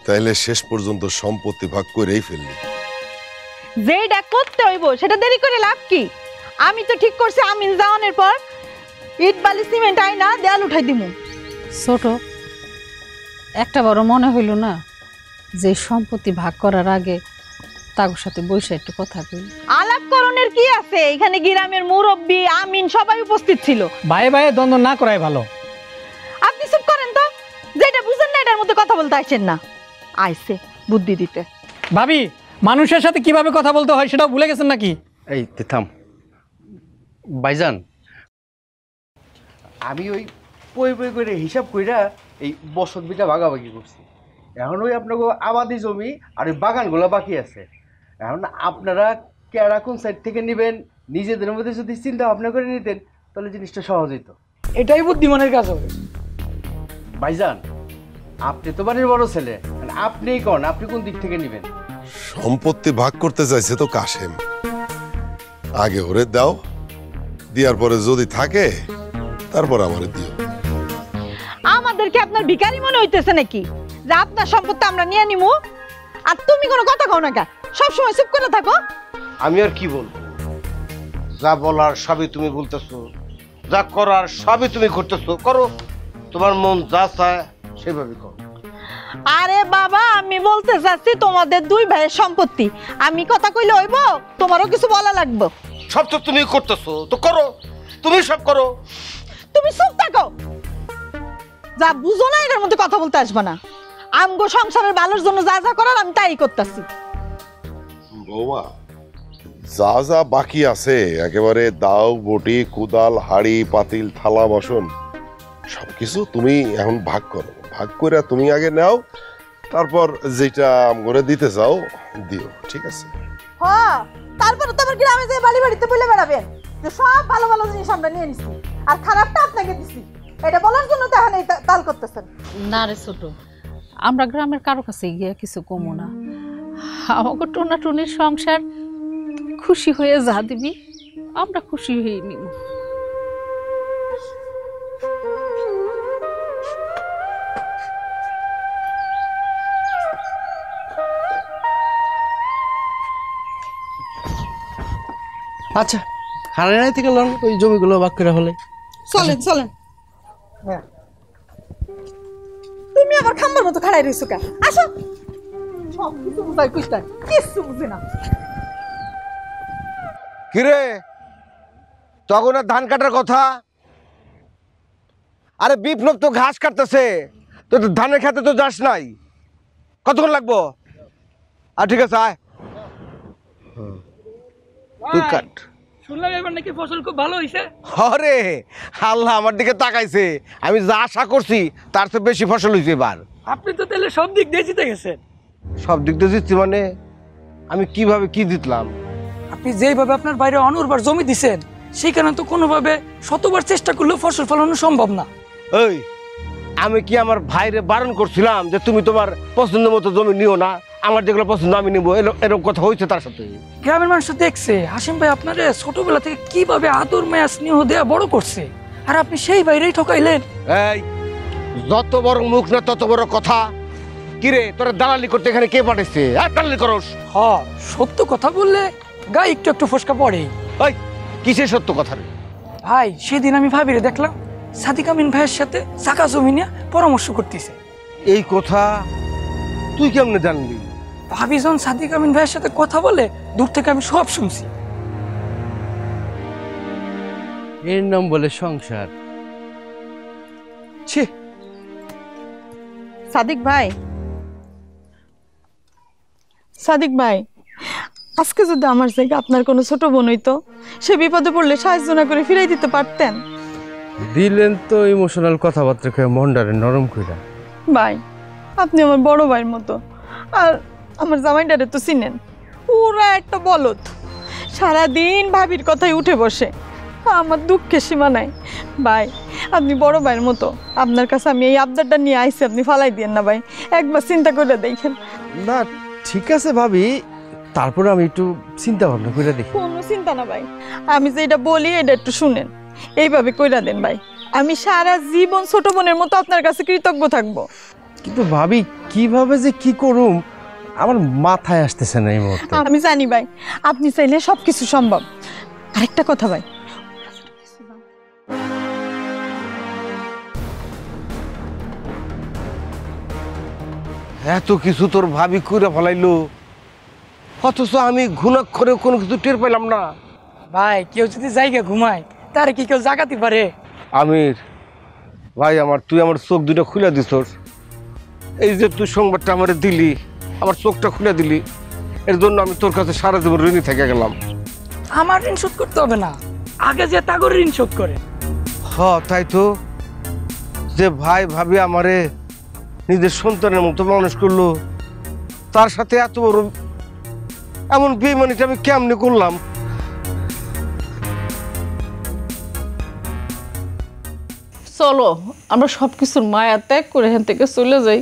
তাইলে শেষ পর্যন্ত সম্পত্তি ভাগ করেই ফেললি। যেটা করতে হইব সেটা দেরি করে লাভ কি? আমি তো ঠিক করছি আমিন যাওয়ানোর পর ইট বালি সিমেন্ট আইনা দেয়াল উঠাই দিমু। ছোট একটা বড় মনে হইল না যে সম্পত্তি ভাগ করার আগে তার সাথে বসে একটু কথা কই? আলাপ করণের কি আছে? এখানে গ্রামের মুরব্বী আমিন সবাই উপস্থিত ছিল। ভাই ভাই দ্বন্দ্ব না করাই ভালো। আপনি চুপ করেন তো, যেটা বুঝেন না এটার মধ্যে কথা বলতে আসেন না। আইছে বুদ্ধি দিতে। ভাবি, মানুষের সাথে কিভাবে কথা বলতে হয় সেটাও ভুলে গেছেন নাকি? এই থাম ভাইজান, আমি ওই পই পই করে হিসাব কইরা এই বসত বিটা ভাগাভাগি করছি। এখন ওই আপনাকে আবাদি জমি আর ওই বাগানগুলো বাকি আছে। এখন আপনারা কেরা কোন সাইড থেকে নেবেন নিজেদের মধ্যে যদি চিন্তা ভাবনা করে নিতেন তাহলে জিনিসটা সহজ হইতো। এটাই বুদ্ধিমানের কাজ হবে। ভাইজান, আপনি তো বাড়ির বড় ছেলে, আপনিই কোন আপনি কোন দিক থেকে নেবেন? সম্পত্তি ভাগ করতে চাইছে তো কাশেম, আগে ওরে দাও, দেওয়ার পরে যদি থাকে তারপর আমারে দিও। আমাদেরকে আপনার ভিখারি মনে হইতেছে নাকি যে আপনার সম্পত্তি আমরা নিয়ে নিমু? আর তুমি কোনো কথা কও না কে? সবসময় চুপ করে থাকো। আমি আর কি বলবো? যা বলার সবই তুমি বলতেছো, যা করার সবই তুমি করতেছো। করো, তোমার মন যা চায় সেভাবে করো। আরে বাবা, আমি বলতে চাচ্ছি তোমাদের দুই ভাইয়ের সম্পত্তি, আমি কথা কইলে হইব? তোমারও কিছু বলা লাগবে। সব তো তুমি করতেছো, তো করো, তুমি সব করো। তুমি চুপ থাকো, যা বুঝো না এর মধ্যে কথা বলতে আসবে না। আমগো সংসারের ভালোর জন্য যা যা করার আমি তাই করতেছি। বৌমা, যা যা বাকি আছে একেবারে দাও, বটি, কুদাল, হাড়ি, পাতিল, থালা, বাসন সবকিছু তুমি এখন ভাগ করো। ভাগ করে তুমি আগে নাও, তারপর যেটা আমগরে দিতে চাও দিও, ঠিক আছে? হ্যাঁ, তারপরে তো আমার গ্রামে যে বাড়ি বাড়িতে বলে বেড়াবেন যে সব ভালো ভালো জিনিস আমরা নিয়ে নিছি আর খারাপটা আপনাকে দিছি। এটা বলার জন্য তো এখন এই তাল করতেছেন। না রে ছোট, আমরা গ্রামের কারো কাছে গিয়ে কিছু কমো না। আমাকে টোনাটুনির সংসার খুশি হয়ে যা দিবি আমরা খুশি হয়ে নিব। আচ্ছা, খানায় থেকে লন ওই জমিগুলো ভাগ করে হলে। চলেন চলেন। তুমি আবার খাম্বার মতো খাড়াই রইছো কে? আসো। সব কিছু বুঝাই কইতা, কিছু বুঝে না। কিরে, তখন আর ধান কাটার কথা? আরে বিপ্লব তো ঘাস কাটতেছে, তো ধানের খেতে তো যাস নাই। কতক্ষণ লাগবো? আর ঠিক আছে, আয় তুই কাট। শুনলাম এবার নাকি ফসল খুব ভালো হয়েছে। আরে আল্লাহ আমার দিকে তাকাইছে, আমি যা আশা করছি তার চেয়ে বেশি ফসল হয়েছে এবার। আপনি তো তাহলে সব দিক দিয়ে জিতে গেছেন। সব দিক দিয়ে জিতছি মানে আমি কিভাবে কি জিতলাম? আপনি যেইভাবে আপনার বাইরে অনুর্বর জমি দিছেন সেইখানে তো কোনোভাবে শতবার চেষ্টা করলেও ফসল ফলানো সম্ভব না। এই, আমি কি আমার ভাইরে বারণ করছিলাম যে তুমি তোমার পছন্দ মতো জমি নিও না, আমার যেগুলো পছন্দ আমি নিবো? এরকম কথা হয়েছে তার সাথে? গ্রামের মানুষ দেখছে হাসিম ভাই আপনারে ছোটবেলা থেকে কিভাবে আদর মায়া স্নেহ দেয়া বড় করছে, আর আপনি সেই বাইরেই ঠকাইলেন। এই, যত বড় মুখ না তত বড় কথা। কিরে, তোরা দালালি করতে এখানে কে পাঠাইছে? দালালি করস? হ, সত্য কথা বললে গায়ে একটু একটু ফসকা পড়েই। ওই কিসের সত্য কথা রে? ভাই, সেদিন আমি ভাবিরে দেখলাম সাদিক আমিন ভাইয়ের সাথে চাকা জমি নিয়ে পরামর্শ করতেছে। এই কথা তুই কেমনে জানলি? ভাবি যখন সাদিক আমিন ভাইয়ের সাথে কথা বলে দূর থেকে আমি সব শুনছি। এর নাম বলে সংসার। ছি, সাদিক ভাই, সাদিক ভাই, আজকে যদি আমার জায়গা আপনার কোনো ছোট বোন হইতো, সে বিপদে পড়লে সাহায্য না করে ফিরাই দিতে পারতেন। দিলেন তো ইমোশনাল কথাবার্তা খেয়ে মনটারে নরম কইরা। ভাই, আপনি আমার বড় ভাইয়ের মতো, আর আমার জামাইটারে তো চিনেন, পুরা একটা বলদ, সারাদিন ভাবির কথাই উঠে বসে। আমার দুঃখের সীমা নাই ভাই। আপনি বড় ভাইয়ের মতো, আপনার কাছে আমি এই আবদারটা নিয়ে আইসি, আপনি ফালাই দিয়েন না ভাই, একবার চিন্তা করে দেখেন। না ঠিক আছে ভাবি, তারপরে আমি একটু চিন্তা ভাবনা করে দেখি। কোনো চিন্তা না ভাই, আমি যেটা বলি এটা একটু শুনেন, এইভাবে কইরা দেন ভাই। আমি সারা জীবন ছোট বোনের মতো আপনার কাছে কৃতজ্ঞ থাকবো। কিন্তু ভাবি কিভাবে যে কি করুম আমার মাথায় আসতেছে না এই মুহূর্তে। আমি জানি ভাই, আপনি চাইলে সবকিছু সম্ভব। আরেকটা কথা ভাই, এত কিছু তোর ভাবি করে ফেলাইলো, অথচ আমি ঘুণাক্ষরে কোনো কিছু টের পেলাম না। ভাই কেউ যদি জায়গা ঘুমায় তারে কি কেউ জাগাতে পারে? আমির ভাই, তুই আমার চোখ দুটো খুলে দিছস। এই যে তুই সংবাদটা আমার দিলি, আমার চোখটা খুলে দিলি, এর জন্য আমি তোর কাছে সারা জীবন ঋণী থেকে গেলাম। আমার ঋণ শোধ করতে হবে না, আগে যে তাগর ঋণ শোধ করে। তাই তো, যে ভাই ভাবি আমারে নিজের সন্তানের মতো মানুষ করলো, তার সাথে এত বড় এমন বেইমানিটা আমি কেমনে করলাম? চলো আমরা সব কিছুর মায়া ত্যাগ করে এখান থেকে চলে যাই।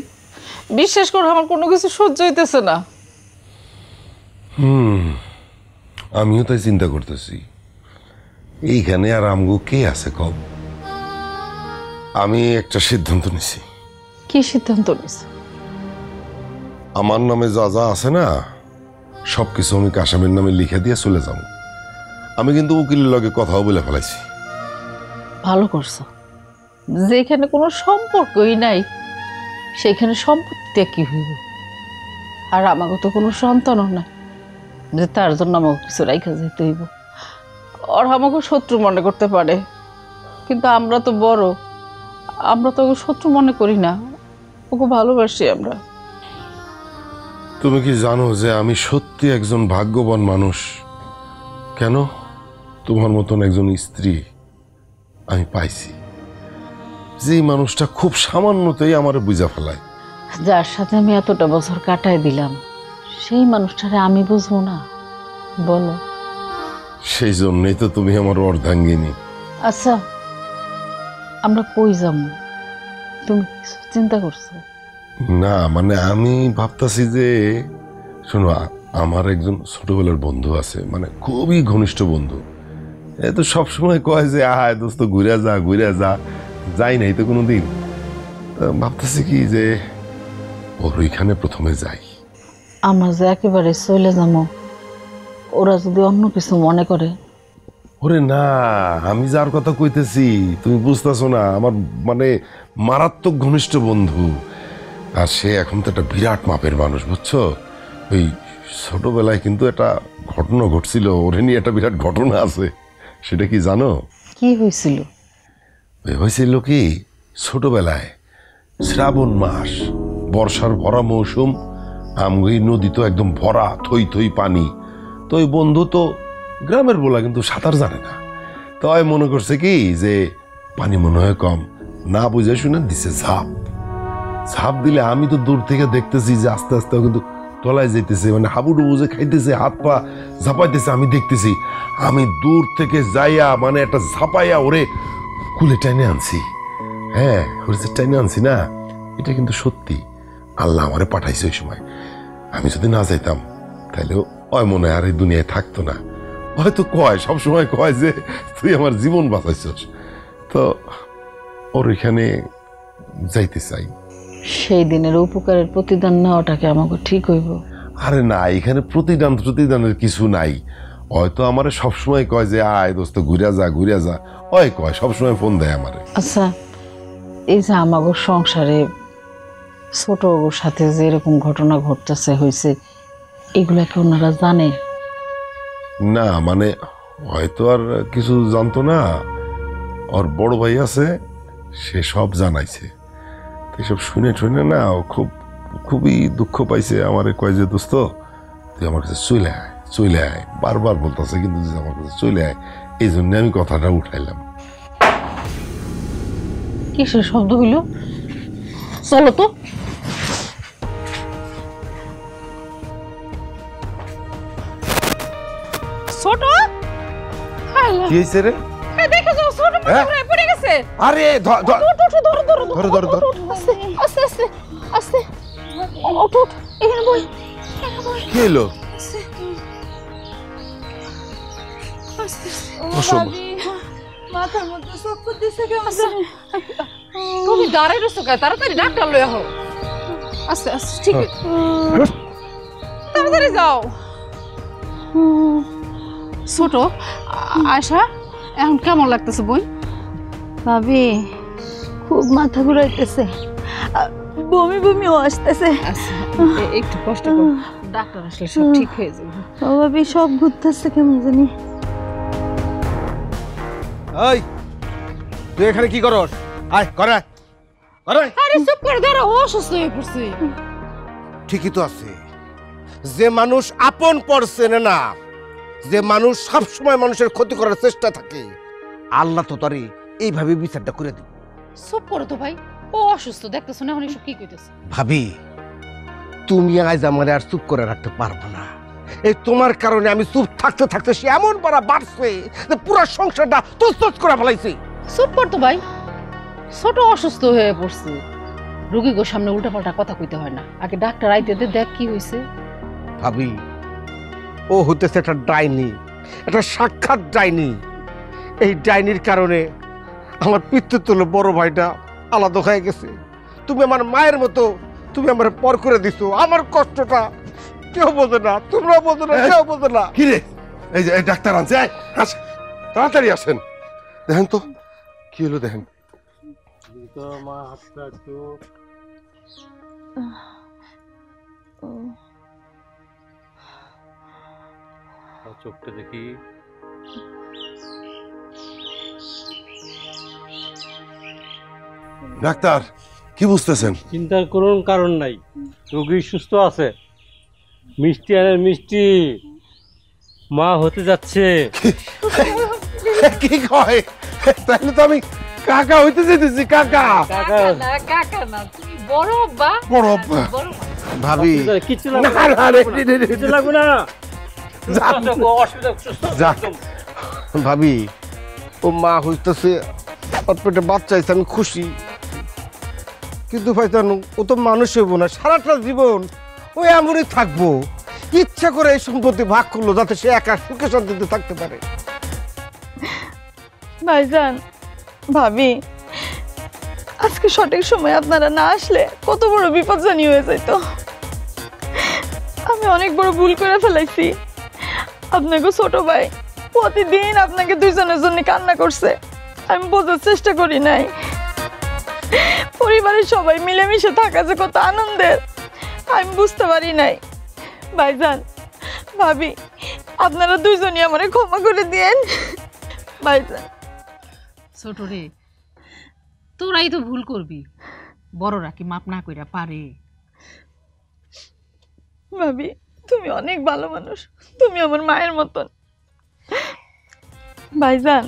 বিশ্বাস করো আমার কোনো কিছু সহ্য হইতেছে না। আমিও তাই চিন্তা করতেছি, এইখানে আর আমগো কে আছে কব? আমি একটা সিদ্ধান্ত নিছি। কি সিদ্ধান্ত নিস? আমার নামে যা যা আছে না, সবকিছু আমি কাশেমের নামে লিখে দিয়ে চলে যাব। আমি কিন্তু উকিলের লগে কথাও বলে ফেলাইছি। ভালো করছো, যেখানে কোনো সম্পর্কই নাই সেখানে সম্পত্তিটা কি হইব? আর আমাকে তো কোনো সন্তানও নাই যে তার জন্য আমাকে কিছু রাইখা যেতে হইব। আর আমাকে শত্রু মনে করতে পারে, কিন্তু আমরা তো বড়, আমরা তো ওকে শত্রু মনে করি না, ওকে ভালোবাসি আমরা। তুমি কি জানো যে আমি সত্যি একজন ভাগ্যবান মানুষ? কেন? তোমার মতন একজন স্ত্রী আমি পাইছি, যে মানুষটা খুব সামান্যতেই আমার বুঝা ফেলায়। যার সাথে আমি এতটা বছর কাটাই দিলাম সেই মানুষটারে আমি বুঝবো না? বলো। সেই জন্যই তো তুমি আমার অর্ধাঙ্গিনী। আচ্ছা আমরা কই যাবো, তুমি কিছু চিন্তা করছো? না মানে আমি ভাবতাছি যে, শোনো, আমার একজন ছোটবেলার বন্ধু আছে, মানে খুবই ঘনিষ্ঠ বন্ধু। এ তো সবসময় কয় যে আয় দোস্ত ঘুরে যা ঘুরে যা, যাই নাই তো কোনোদিন। ভাবতেছি কি যে ওর ওইখানে প্রথমে যাই। আমার যে একেবারে চলে যাবো, ওরা যদি অন্য কিছু মনে করে? ওরে না, আমি যার কথা কইতেছি তুমি বুঝতেছো না, আমার মানে মারাত্মক ঘনিষ্ঠ বন্ধু। আর সে এখন তো একটা বিরাট মাপের মানুষ, বুঝছো? ওই ছোটবেলায় কিন্তু একটা ঘটনা ঘটছিল, ওরে নিয়ে একটা বিরাট ঘটনা আছে। সেটা কি জানো? কি হয়েছিল? হয়েছিল কি, ছোটবেলায় শ্রাবণ মাস, বর্ষার ভরা মৌসুম, আমগই নদী তো একদম ভরা, থই থই পানি। তো ওই বন্ধু তো গ্রামের বলা, কিন্তু সাঁতার জানে না। তো ওই মনে করছে কি যে পানি মনে হয় কম, না বুঝে শুনে দিছে ঝাঁপ। ঝাঁপ দিলে আমি তো দূর থেকে দেখতেছি যে আস্তে আস্তে কিন্তু তলায় যেতেছে, মানে হাবুডুবু যে খাইতেছে, হাত পা ঝাঁপাইতেছে, আমি দেখতেছি। আমি দূর থেকে যাইয়া মানে একটা ঝাঁপাইয়া ওরে কুলে টাইনে আনছি। হ্যাঁ, ওরে যে টাইনে আনছি না, এটা কিন্তু সত্যি আল্লাহ আমারে পাঠাইছে ওই সময়। আমি যদি না যাইতাম তাহলে ওই মনে আর এই দুনিয়ায় থাকতো না। হয়তো কয়, সবসময় কয় যে তুই আমার জীবন বাঁচাইছস। তো ওর এখানে যাইতে চাই। সেই দিনের উপকারের প্রতিদান নেওয়াটাকে আমাকে ঠিক হইব? আরে না, এখানে প্রতিদানের কিছু নাই। হয়তো আমারে সবসময় কয় যে আয় দোস্ত ঘুরে যা ঘুরে যা, ওই কয় সবসময় ফোন দেয় আমারে। আচ্ছা, এই যে আমাগো সংসারে ছোট ওর সাথে যে এরকম ঘটনা ঘটতেছে হয়েছে, এগুলা কি ওনারা জানে? না মানে হয়তো আর কিছু জানতো না, ওর বড় ভাই আছে, সে সব জানাইছে। এসব শুনে শুনে না ও খুবই দুঃখ পাইছে। আমারে কয় যে দোস্ত তুই আমার কাছে চলে আয় চলে আয়, বারবার বলতেছে, কিন্তু আমার কাছে চলে আয়। এই জন্য আমি কথাটা উঠাইলাম। কিসের শব্দ হইল? চলো তো। কি হয়েছে রে? এই দেখো যাও ছোট হ্যাঁ? মাথা পড়ে গেছে। আরে ধরো আস্তে আস্তে আস্তে আস্তে ওঠ ওঠ এখানে বই কি হলো? আস্তে অসম। মাথার মধ্যে চক্কর দিছে কেমন জানি। তুমি দাঁড়াই রয়েছো কে? তাড়াতাড়ি ডাক্তার লয়ে আহো। আস্তে আস্তে ঠিক আছে, তাড়াতাড়ি যাও। ছোট আয়শা, এখন কেমন লাগতেছে বই? ভাবি খুব মাথা ঘুরাইতেছে, বমি বমিও আসতেছে। একটু কষ্ট কর, ডাক্তার আসলে সব ঠিক হয়ে যাবে। ও ভাবি সব ঘুরতেছে কেমন জানি। এই তুই এখানে কি করস? আয় করে করে। আরে চুপ করে দাঁড়াও, ও অসুস্থ হয়ে পড়ছে। ঠিকই তো আছে, যে মানুষ আপন পড়ছে না, যে মানুষ সব সময় মানুষের ক্ষতি করার চেষ্টা থাকে, আল্লাহ তো তারে এইভাবে বিচারটা করে দিবে। চুপ করো তো ভাই, ও অসুস্থ দেখতেছো না, এখন এসব কি কইতেছে? ভাবি তুমি আজ আমার আর চুপ করে রাখতে পারবো না। এই তোমার কারণে আমি চুপ থাকতে থাকতে সে এমন বড় বাড়ছে যে পুরো সংসারটা তছনছ করে ফেলাইছে। চুপ করতো ভাই, ছোট অসুস্থ হয়ে পড়ছে, রোগীর সামনে উল্টাপাল্টা কথা কইতে হয় না, আগে ডাক্তার আইতে দে, দেখ কি হয়েছে। ভাবি ও হতেছে একটা ডাইনি, একটা সাক্ষাৎ ডাইনি। এই ডাইনির কারণে আমার পিতৃতুল্য বড় ভাইটা আলাদা হয়ে গেছে। তুমি আমার মায়ের মতো, তুমি আমার পর করে দিছো। আমার কষ্টটা কেউ বোঝে না, তোমরা বোঝো না, কেউ বোঝে না। কি রে? এই যে এই ডাক্তার আনছে, আসেন তাড়াতাড়ি আসেন। দেখেন তো কি হলো, দেখেন। চোখটা দেখি। ডাক্তার কি বুঝতেছেন? চিন্তার কোনো কারণ নাই, রোগী সুস্থ আছে। মিষ্টি আনের মিষ্টি মা হতে যাচ্ছে। কি কয়? তাহলে তো আমি কাকা হইতে যেতেছি। কাকা কাকা না, তুমি বড় আব্বা। বড় আব্বা। ভাবি কিচ্ছু না, লাগবে না, না, রে, কিচ্ছু লাগবে না। যাক। অসুবিধা সুস্থ যাক। একদম। ভাবি ও মা হইতেছে, ওর পেটে বাচ্চা হয়েছে, আমি খুশি। কিন্তু ভাই জানো, ও তো মানুষ হইব না, সারাটা জীবন ওই এমনই থাকবো। ইচ্ছা করে এই সম্পত্তি ভাগ করলো যাতে সে একা সুখে শান্তিতে থাকতে পারে। ভাইজান ভাবি আজকে সঠিক সময় আপনারা না আসলে কত বড় বিপদজনক হয়ে যেত। আমি অনেক বড় ভুল করে ফেলাইছি। আপনাকে ছোট ভাই প্রতিদিন আপনাকে দুইজনের জন্য কান্না করছে, আমি বোঝার চেষ্টা করি নাই। পরিবারের সবাই মিলেমিশে থাকা যে কত আনন্দের আমি বুঝতে পারি নাই। ভাইজান ভাবি আপনারা দুইজনই আমারে ক্ষমা করে দিয়েন। ভাইজান ছোট রে, তোরাই তো ভুল করবি, বড়রা কি মাপ না কইরা পারে? ভাবি তুমি অনেক ভালো মানুষ, তুমি আমার মায়ের মতন। ভাইজান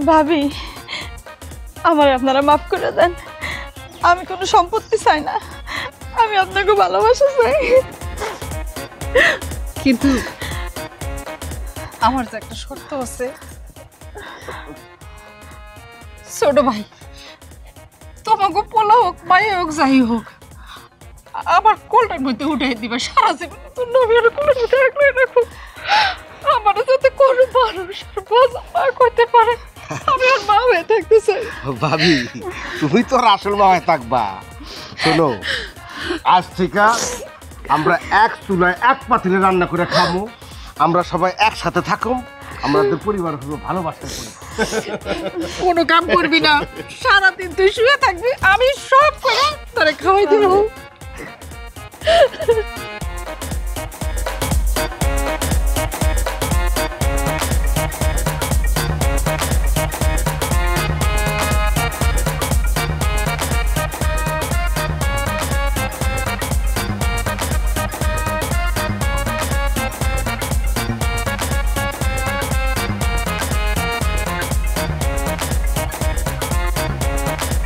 ভাবি আমার আপনারা মাফ করে দেন। আমি কোনো সম্পত্তি চাই না, আমি আপনাকে ভালোবাসা চাই। কিন্তু আমার যে একটা শর্ত আছে। ছোট ভাই, তোমাকে পোলা হোক মাই হোক যাই হোক, আমার কোলটার মধ্যে উঠাই দিবা, সারা জীবন তোর নবীর কোলের মধ্যে রাখলে রাখো। আমার যাতে কোনো মানুষ বাজা না করতে পারে, আমি আর মা হয়ে থাকতে চাই। ভাবি তুমি তো আর আসল মা হয়ে থাকবা। শোনো, আজ থেকে আমরা এক চুলায় এক পাতিলে রান্না করে খাবো, আমরা সবাই একসাথে থাকুম, আমাদের পরিবার হলো ভালোবাসা করি। কোনো কাম করবি না, সারাদিন তুই শুয়ে থাকবি, আমি সব করে তোরে খাওয়াই দেবো।